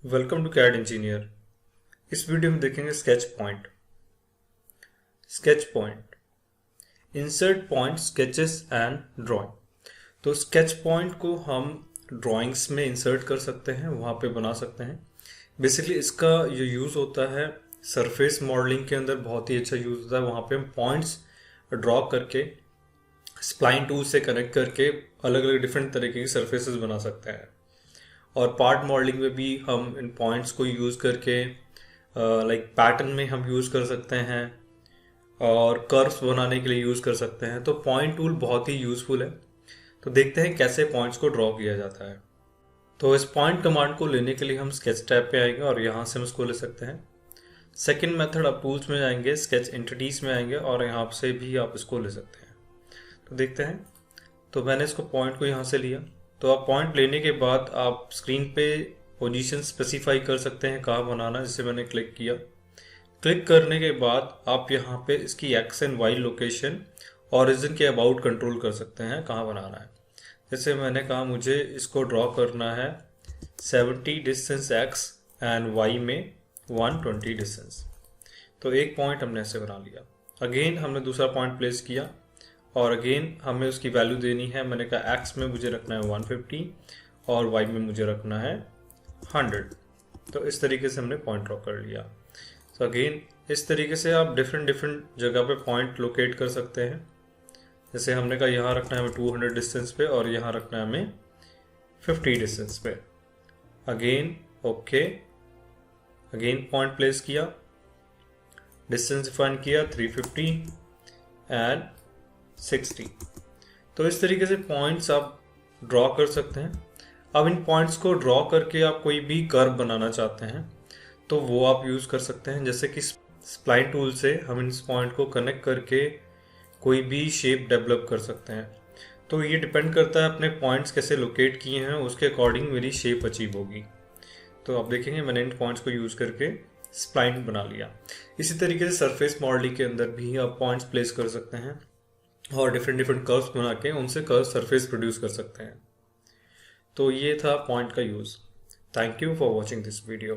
Welcome to CAD engineer. इस video में देखेंगे sketch point. Sketch point, insert point, sketches and drawing. तो sketch point को हम ड्राइंग्स में इंसर्ट कर सकते हैं, वहाँ पे बना सकते हैं। बेसिकली इसका जो यूज़ होता है सरफेस मॉडलिंग के अंदर बहुत ही अच्छा यूज़ होता है। वहाँ पे हम पॉइंट्स ड्रॉ करके स्प्लाइन टूल से कनेक्ट करके अलग अलग डिफरेंट तरीके की सरफेसेस बना सकते हैं। और पार्ट मॉडलिंग में भी हम इन पॉइंट्स को यूज़ करके लाइक पैटर्न में हम यूज़ कर सकते हैं और कर्व्स बनाने के लिए यूज़ कर सकते हैं। तो पॉइंट टूल बहुत ही यूज़फुल है। तो देखते हैं कैसे पॉइंट्स को ड्रॉ किया जाता है। तो इस पॉइंट कमांड को लेने के लिए हम स्केच टैब पे आएंगे और यहाँ से हम इसको ले सकते हैं। सेकेंड मेथड, आप टूल्स में जाएंगे, स्केच एंटिटीज में आएंगे और यहाँ से भी आप इसको ले सकते हैं। तो देखते हैं। तो मैंने इसको पॉइंट को यहाँ से लिया। तो आप पॉइंट लेने के बाद आप स्क्रीन पे पोजीशन स्पेसिफाई कर सकते हैं कहाँ बनाना है। जैसे मैंने क्लिक किया। क्लिक करने के बाद आप यहाँ पे इसकी X and Y location origin के अबाउट कंट्रोल कर सकते हैं कहाँ बनाना है। जैसे मैंने कहा मुझे इसको ड्रॉ करना है 70 डिस्टेंस एक्स एंड वाई में 120 डिस्टेंस। तो एक पॉइंट हमने ऐसे बना लिया। अगेन हमने दूसरा पॉइंट प्लेस किया और अगेन हमें उसकी वैल्यू देनी है। मैंने कहा एक्स में मुझे रखना है 150 और वाई में मुझे रखना है 100। तो इस तरीके से हमने पॉइंट ड्रॉ कर लिया। तो अगेन इस तरीके से आप डिफरेंट जगह पे पॉइंट लोकेट कर सकते हैं। जैसे हमने कहा यहाँ रखना है हमें 200 डिस्टेंस पे और यहाँ रखना है हमें 50 डिस्टेंस पे। Again okay, again point place किया, डिस्टेंस डिफाइन किया 350 एंड 60। तो इस तरीके से पॉइंट्स आप ड्रॉ कर सकते हैं। अब इन पॉइंट्स को ड्रॉ करके आप कोई भी कर्व बनाना चाहते हैं तो वो आप यूज़ कर सकते हैं। जैसे कि स्प्लाइन टूल से हम इन पॉइंट को कनेक्ट करके कोई भी शेप डेवलप कर सकते हैं। तो ये डिपेंड करता है अपने पॉइंट्स कैसे लोकेट किए हैं, उसके अकॉर्डिंग मेरी शेप अचीव होगी। तो आप देखेंगे मैंने इन पॉइंट्स को यूज़ करके स्प्लाइन बना लिया। इसी तरीके से सरफेस मॉडलिंग के अंदर भी आप पॉइंट्स प्लेस कर सकते हैं और डिफरेंट कर्व्स बना के उनसे कर्व सरफेस प्रोड्यूस कर सकते हैं। तो ये था पॉइंट का use. Thank you for watching this video.